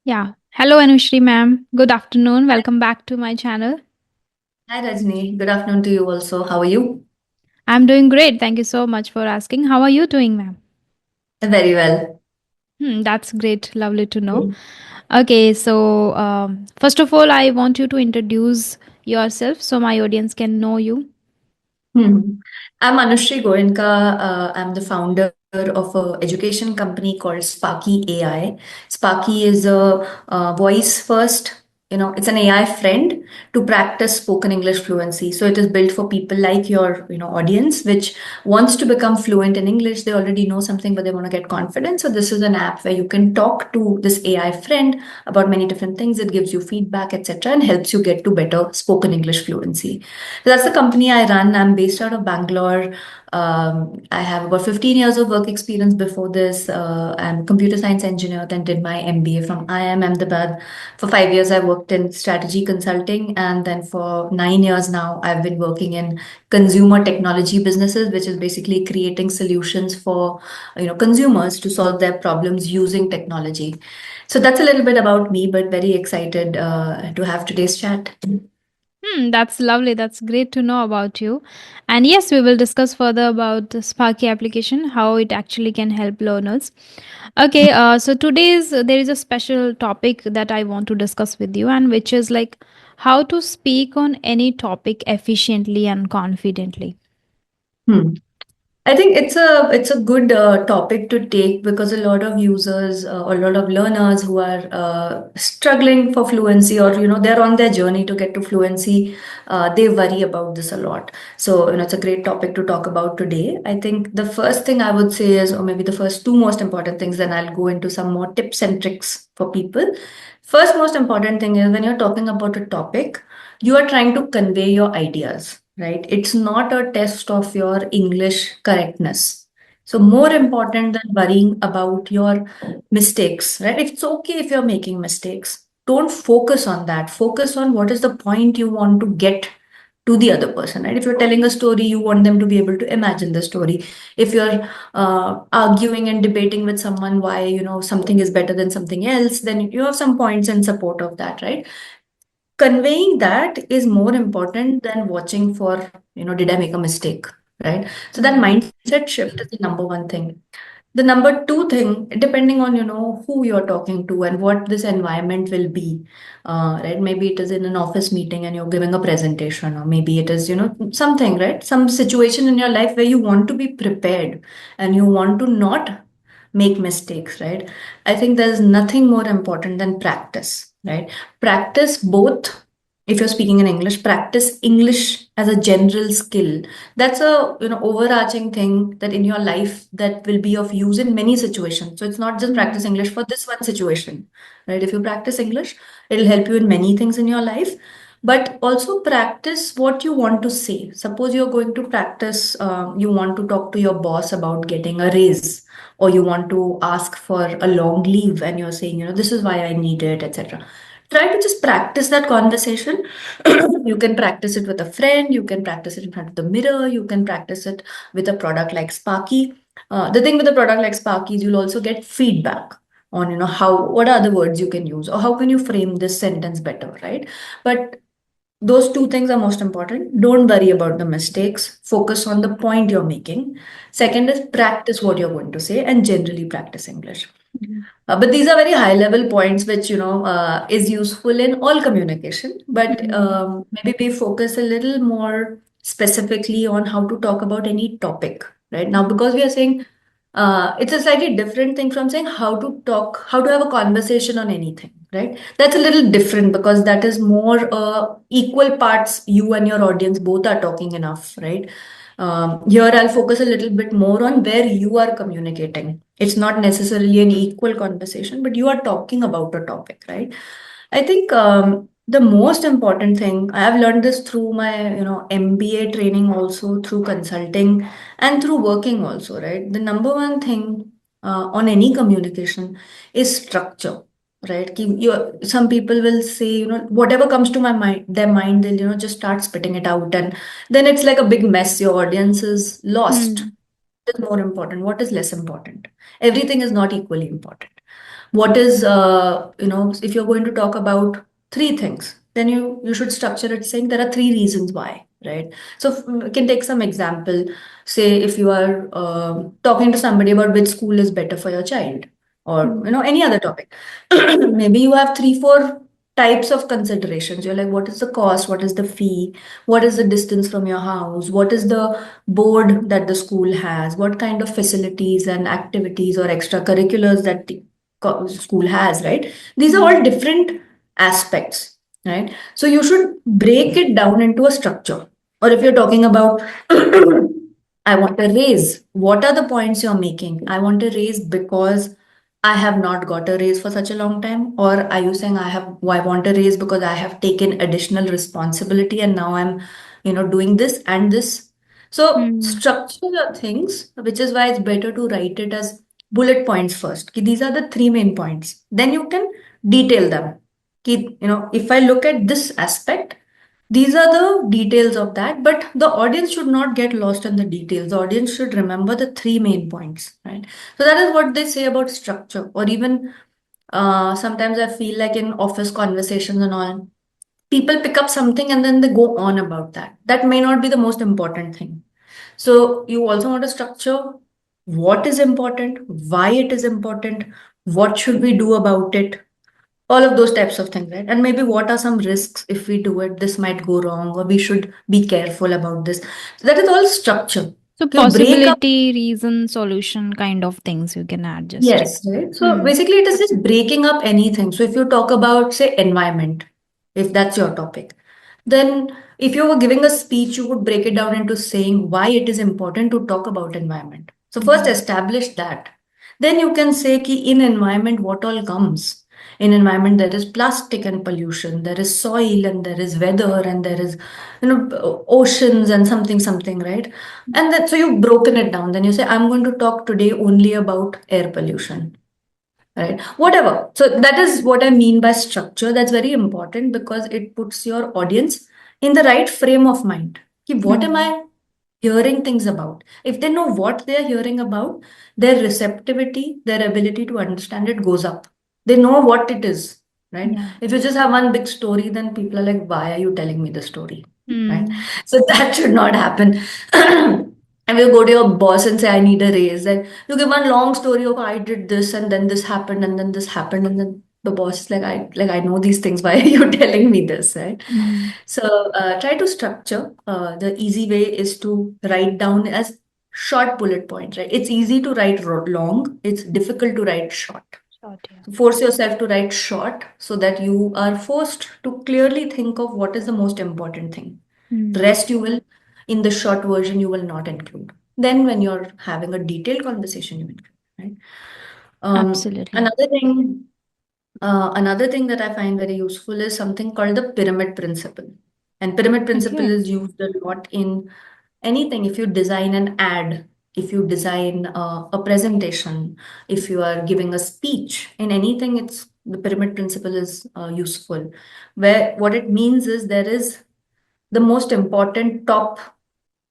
Yeah. Hello, Anushri ma'am. Good afternoon. Welcome back to my channel. Hi Rajni, good afternoon to you also. How are you? I'm doing great. Thank you so much for asking. How are you doing, ma'am? Very well. That's great. Lovely to know. Okay, so first of all, I want you to introduce yourself so my audience can know you. Hmm. I'm Anushri Goenka. I'm the founder of a education company called Sparky AI. Sparky is a voice first, it's an AI friend to practice spoken English fluency. So it is built for people like your, audience, which wants to become fluent in English. They already know something, but they want to get confident. So this is an app where you can talk to this AI friend about many different things. It gives you feedback, etc., and helps you get to better spoken English fluency. So that's the company I run. I'm based out of Bangalore. I have about 15 years of work experience before this. I'm a computer science engineer, then did my MBA from IIM Ahmedabad. For 5 years, I worked in strategy consulting, and then for 9 years now, I've been working in consumer technology businesses, which is basically creating solutions for consumers to solve their problems using technology. So that's a little bit about me, but very excited to have today's chat. That's lovely. That's great to know about you. And yes, we will discuss further about the Sparky application, how it actually can help learners. Okay, so today's there is a special topic that I want to discuss with you, and which is like how to speak on any topic efficiently and confidently. Hmm. I think it's a good topic to take because a lot of users or a lot of learners who are struggling for fluency or they're on their journey to get to fluency, they worry about this a lot. So it's a great topic to talk about today. I think the first thing I would say is, or maybe the first two most important things, then I'll go into some more tips and tricks for people. First most important thing is when you're talking about a topic, you are trying to convey your ideas, right? It's not a test of your English correctness. So, more important than worrying about your mistakes, right? It's okay if you're making mistakes. Don't focus on that. Focus on what is the point you want to get to the other person, right? If you're telling a story, you want them to be able to imagine the story. If you're arguing and debating with someone why, something is better than something else, then you have some points in support of that, right? Conveying that is more important than watching for, did I make a mistake, right? So that Hmm. mindset shift is the number one thing. The number two thing, depending on, who you're talking to and what this environment will be, right? Maybe it is in an office meeting and you're giving a presentation, or maybe it is, something, right? Some situation in your life where you want to be prepared and you want to not make mistakes, right? I think there's nothing more important than practice, right? Practice both. If you're speaking in English, practice English as a general skill. That's a overarching thing that in your life that will be of use in many situations. So it's not just practice Hmm. English for this one situation, right? If you practice English, it'll help you in many things in your life. But also practice what you want to say. Suppose you're going to practice, you want to talk to your boss about getting a raise, or you want to ask for a long leave and you're saying, this is why I need it, etc. Try to just practice that conversation. You can practice it with a friend, you can practice it in front of the mirror, you can practice it with a product like Sparky. The thing with a product like Sparky is you'll also get feedback on, how, what are the words you can use, or how can you frame this sentence better, right? But those two things are most important. Don't worry about the mistakes. Focus on the point you're making. Second is practice what you're going to say and generally practice English. But these are very high level points which is useful in all communication. But Hmm. maybe we focus a little more specifically on how to talk about any topic right now, because we are saying it's a slightly different thing from saying how to talk, how to have a conversation on anything, right? That's a little different because that is more equal parts you and your audience both are talking enough, right? Here I'll focus a little bit more on where you are communicating. It's not necessarily an equal conversation, but you are talking about a topic, right? I think the most important thing I have learned this through my MBA training, also through consulting and through working also, right? The number one thing on any communication is structure, right? Some people will say, whatever comes to my mind, their mind, they'll, just start spitting it out. And then it's like a big mess. Your audience is lost. Hmm. What is more important? What is less important? Everything is not equally important. what is if you're going to talk about three things, then you should structure it saying there are three reasons why, right? So we can take some example. Say if you are talking to somebody about which school is better for your child, or Mm. any other topic. Maybe you have three four types of considerations. You're like, what is the cost, what is the fee, what is the distance from your house, what is the board that the school has, what kind of facilities and activities or extracurriculars that the school has, right? These are all Mm. different aspects, right? So you should break it down into a structure. Or if you're talking about, I want a raise, what are the points you're making? I want a raise because I have not got a raise for such a long time. Or are you saying I want a raise because I have taken additional responsibility and now I'm, doing this and this. So Mm. structure your things, which is why it's better to write it as bullet points first. Ki these are the three main points. Then you can detail them. Ki, if I look at this aspect, these are the details of that, but the audience should not get lost in the details. The audience should remember the three main points, right? So that is what they say about structure. Or even sometimes I feel like in office conversations and all, people pick up something and then they go on about that. That may not be the most important thing. So you also want to structure what is important, why it is important, what should we do about it, all of those types of things, right? And maybe what are some risks if we do it, this might go wrong, or we should be careful about this. So that is all structure. So You break up. possibility, reason, solution kind of things you can add just. Yes, right. So Hmm. basically, it is just breaking up anything. So if you talk about, say, environment, if that's your topic, then if you were giving a speech, you would break it down into saying why it is important to talk about environment. So first Mm. establish that. Then you can say ki in environment, what all comes. In environment, there is plastic and pollution, there is soil and there is weather and there is, oceans and something, right? And then, so you've broken it down. Then you say, I'm going to talk today only about air pollution, right? Whatever. So that is what I mean by structure. That's very important because it puts your audience in the right frame of mind. Ki, what am Mm. I hearing things about? If they know what they are hearing about, their receptivity, their ability to understand it goes up. They know what it is, right? Yeah. If you just have one big story, then people are like, why are you telling me the story? Right? Mm. So that should not happen. And you go to your boss and say, I need a raise. And you give one long story of I did this and then this happened and then this happened. And then the boss is like, I know these things. Why are you telling me this? Right? Mm. So try to structure. The easy way is to write down as short bullet points, right? It's easy to write long. It's difficult to write short. Short, yeah. So force yourself to write short so that you are forced to clearly think of what is the most important thing. The Mm. rest you will, in the short version, you will not include. Then when you're having a detailed conversation, you include, right? Absolutely. Another thing that I find very useful is something called the pyramid principle. And pyramid principle Okay. is used a lot in anything. If you design an ad, if you design a presentation, if you are giving a speech in anything, it's the pyramid principle is useful. Where what it means is there is the most important top,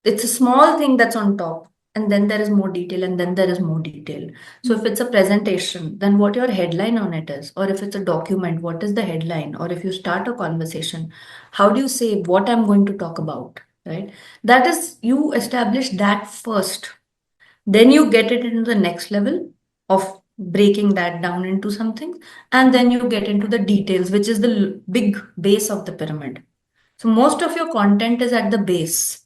it's a small thing that's on top, and then there is more detail, and then there is more detail. So if Mm. it's a presentation, then what your headline on it is, or if it's a document, what is the headline, or if you start a conversation, how do you say what I'm going to talk about, right? That is, you establish that first, then you get it into the next level of breaking that down into something, and then you get into the details, which is the big base of the pyramid. So most of your content is at the base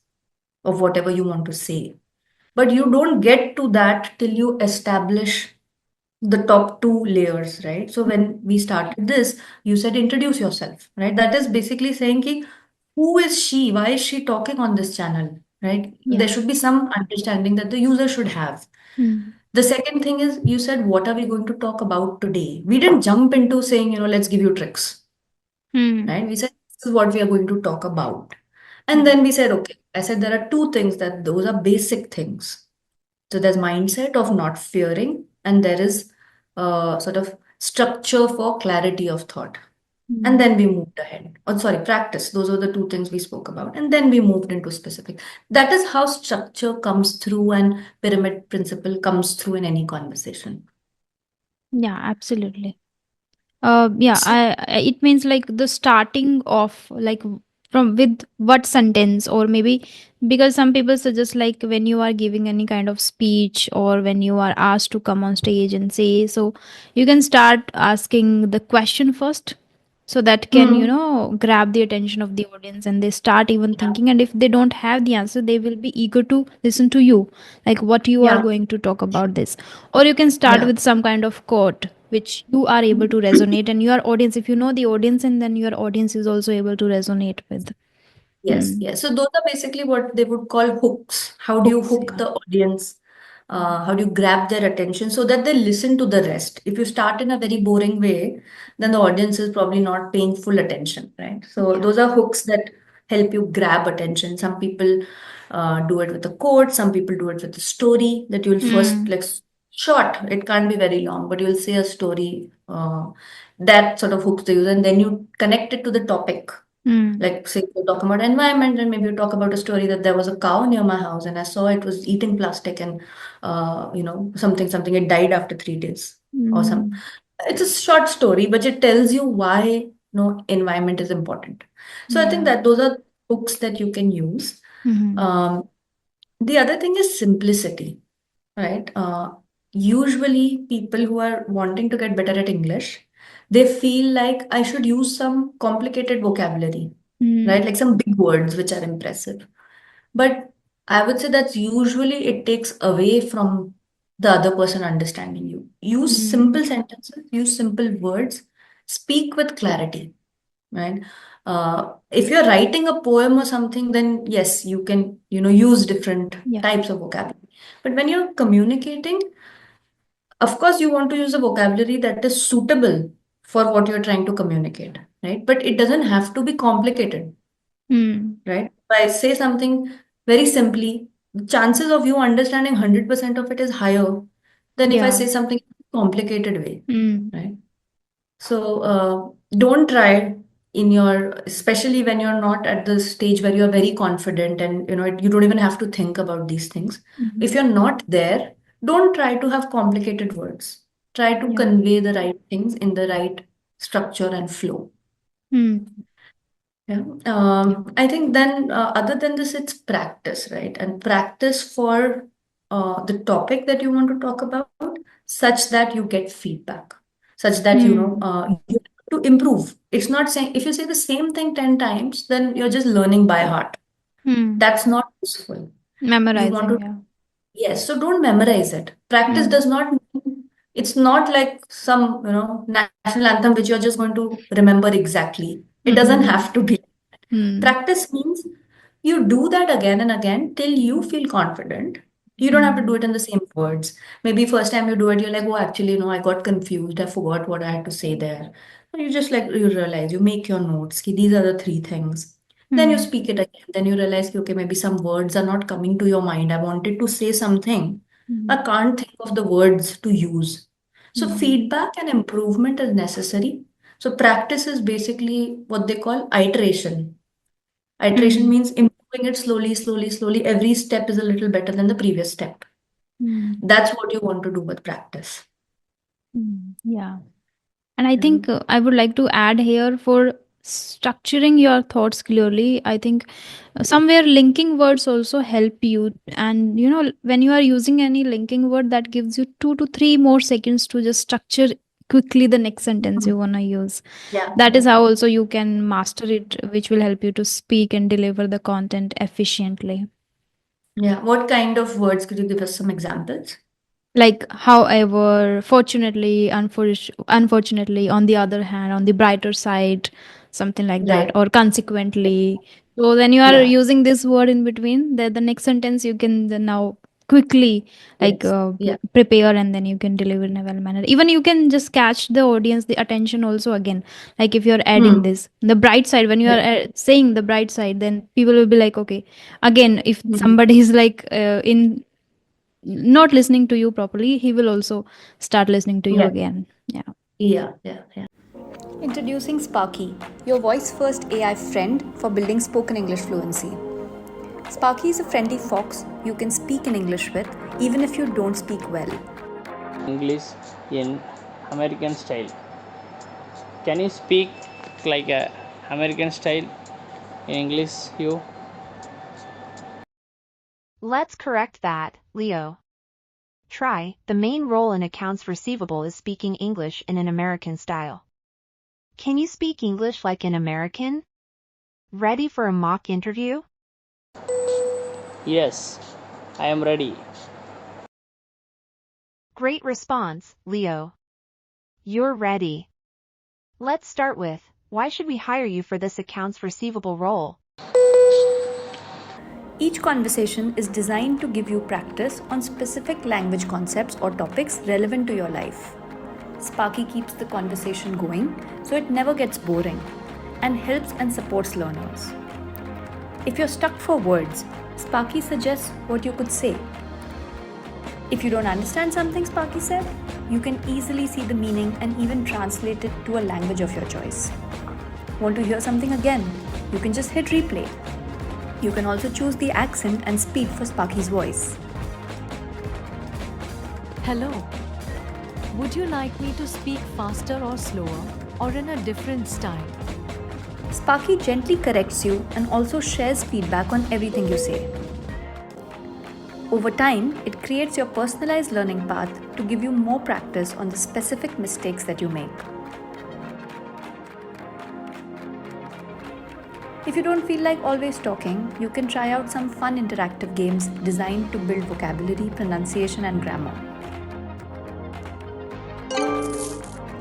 of whatever you want to say. But you don't get to that till you establish the top two layers, right? So when we started this, you said introduce yourself, right? That is basically saying ki, who is she? Why is she talking on this channel, right? There Yeah. should be some understanding that the user should have. Mm. The second thing is you said, what are we going to talk about today? We didn't jump into saying, let's give you tricks, Mm. right? We said, this is what we are going to talk about. And Yeah. then we said, okay, I said there are two things that those are basic things. So there's mindset of not fearing, and there is sort of structure for clarity of thought. And Mm. then we moved ahead. Oh, sorry, practice. Those are the two things we spoke about. And then we moved into specific. That is how structure comes through and pyramid principle comes through in any conversation. Yeah, absolutely. Yeah, So, it means like the starting of like from with what sentence, or maybe because some people suggest like when you are giving any kind of speech or when you are asked to come on stage and say, so you can start asking the question first, so that can, you hmm, know, grab the attention of the audience and they start even yeah, thinking, and if they don't have the answer, they will be eager to listen to you, like what you are yeah, going to talk about this. Or you can start yeah. with some kind of quote which you are able to resonate, and your audience, if you know the audience, and then your audience is also able to resonate with. Yes, Hmm. yes. So those are basically what they would call hooks. How do you Hooks, hook yeah. the audience? How do you grab their attention so that they listen to the rest? If you start in a very boring way, then the audience is probably not paying full attention, right? So Yeah. those are hooks that help you grab attention. Some people do it with a quote, some people do it with a story that you'll first Hmm. like short. It can't be very long, but you'll say a story that sort of hooks the user, and then you connect it to the topic. Hmm. Like, say, you talk about environment, and maybe you talk about a story that there was a cow near my house, and I saw it was eating plastic, and something, it died after 3 days, or some. Hmm. It's a short story, but it tells you why environment is important. So I think Yeah. that those are hooks that you can use. Hmm. Um, the other thing is simplicity, right? Usually, people who are wanting to get better at English, they feel like I should use some complicated vocabulary, Hmm. right? Like some big words which are impressive. But I would say that's usually it takes away from the other person understanding you. Use Hmm. simple sentences, use simple words, speak with clarity, right? If you're writing a poem or something, then yes, you can, use different Yeah. types of vocabulary. But when you're communicating, of course, you want to use a vocabulary that is suitable for what you're trying to communicate, right? But it doesn't have to be complicated, Hmm. right? If I say something very simply, the chances of you understanding 100% of it is higher than if I Yeah. say something in a complicated way, Hmm. right? So don't try in your, especially when you're not at the stage where you're very confident and you don't even have to think about these things. Hmm. If you're not there, don't try to have complicated words. Try to Yeah. convey the right things in the right structure and flow. Hmm. Yeah. I think then, other than this, it's practice, right? And practice for the topic that you want to talk about, such that you get feedback, such that Hmm. you to improve. It's not saying if you say the same thing 10 times, then you're just learning by heart. Hmm. That's not useful. You want Memorizing, to, yeah. yes, so don't memorize it. Practice Hmm. does not mean, it's not like some, national anthem which you're just going to remember exactly. It doesn't Hmm. have to be. Hmm. Practice means you do that again and again till you feel confident. You don't have to do Hmm. it in the same words. Maybe first time you do it, you're like, oh, actually, no, I got confused. I forgot what I had to say there. And you just like, you realize, you make your notes. Ki, these are the three things. Then you Hmm. speak it again. Then you realize, ki, okay, maybe some words are not coming to your mind. I wanted to say something. Hmm. I can't think of the words to use. So Hmm. feedback and improvement is necessary. So practice is basically what they call iteration. Iteration Hmm. means improving it slowly, slowly, slowly. Every step is a little better than the previous step. Hmm. That's what you want to do with practice. Hmm. Yeah. And I Yeah. think I would like to add here for structuring your thoughts clearly. I think somewhere linking words also help you. And you know, when you are using any linking word, that gives you 2 to 3 more seconds to just structure quickly the next sentence Mhm. you want to use. Yeah, That yeah. is how also you can master it, which will help you to speak and deliver the content efficiently. Yeah. What kind of words could you give us some examples? Like however, fortunately, unfortunately, on the other hand, on the brighter side, something like that, Right. or consequently. So when you are Yeah. using this word in between, the next sentence you can then now quickly like Yes. Yeah. prepare, and then you can deliver in a well manner. Even you can just catch the audience the attention also again, like if you're adding Hmm. this the bright side, when you are Yeah. saying the bright side, then people will be like, okay, again, if Mhm. somebody is like in not listening to you properly, he will also start listening to you Yeah. again. Yeah. Yeah. Yeah. Yeah. Introducing Sparky, your voice first AI friend for building spoken English fluency. Sparky is a friendly fox you can speak in English with even if you don't speak well. English in American style. Can you speak like a American style in English, you? Let's correct that, Leo. Try, the main role in accounts receivable is speaking English in an American style. Can you speak English like an American? Ready for a mock interview? Yes, I am ready. Great response, Leo. You're ready. Let's start with, why should we hire you for this accounts receivable role? Each conversation is designed to give you practice on specific language concepts or topics relevant to your life. Sparky keeps the conversation going so it never gets boring and helps and supports learners. If you're stuck for words, Sparky suggests what you could say. If you don't understand something Sparky said, you can easily see the meaning and even translate it to a language of your choice. Want to hear something again? You can just hit replay. You can also choose the accent and speed for Sparky's voice. Hello. Would you like me to speak faster or slower, or in a different style? Sparky gently corrects you and also shares feedback on everything you say. Over time, it creates your personalized learning path to give you more practice on the specific mistakes that you make. If you don't feel like always talking, you can try out some fun interactive games designed to build vocabulary, pronunciation, and grammar.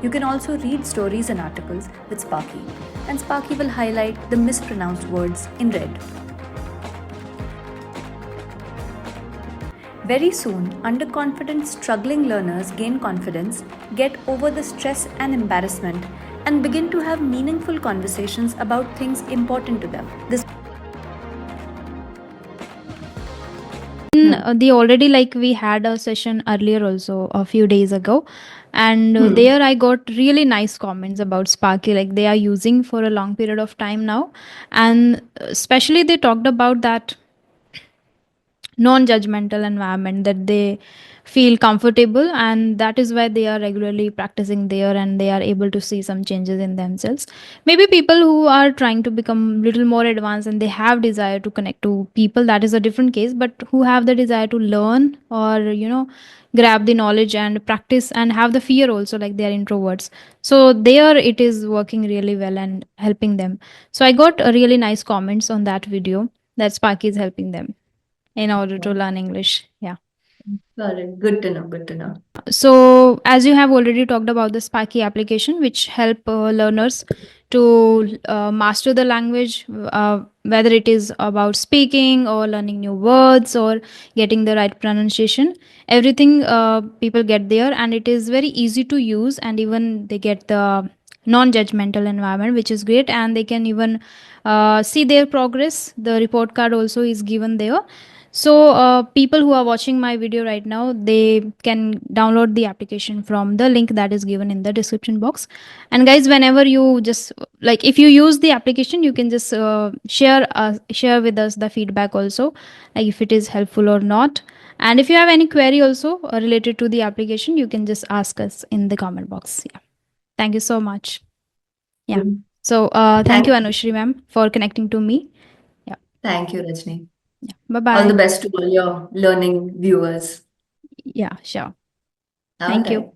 You can also read stories and articles with Sparky, and Sparky will highlight the mispronounced words in red. Very soon, underconfident, struggling learners gain confidence, get over the stress and embarrassment, and begin to have meaningful conversations about things important to them. They already, like, we had a session earlier also a few days ago, and there I got really nice comments about Sparky, like they are using for a long period of time now, and especially they talked about that non-judgmental environment that they feel comfortable, and that is why they are regularly practicing there and they are able to see some changes in themselves. Maybe people who are trying to become little more advanced and they have desire to connect to people, that is a different case, but who have the desire to learn or grab the knowledge and practice and have the fear also, like they are introverts, so there it is working really well and helping them. So I got a really nice comments on that video that Sparky is helping them in order to learn English. Yeah. Got it. Good to know. Good to know. So, as you have already talked about the Sparky application, which help learners to master the language, whether it is about speaking or learning new words or getting the right pronunciation, everything people get there, and it is very easy to use, and even they get the non-judgmental environment, which is great, and they can even see their progress. The report card also is given there. So people who are watching my video right now, they can download the application from the link that is given in the description box. And guys, whenever you just, like, if you use the application, you can just share with us the feedback also, like if it is helpful or not. And if you have any query also related to the application, you can just ask us in the comment box. Yeah. Thank you so much. Yeah. Good. So thank you, Anushri ma'am, for connecting to me. Yeah. Thank you, Rajni. Yeah. Bye All the bye. best to all your learning viewers. Yeah, sure. All Thank you. right.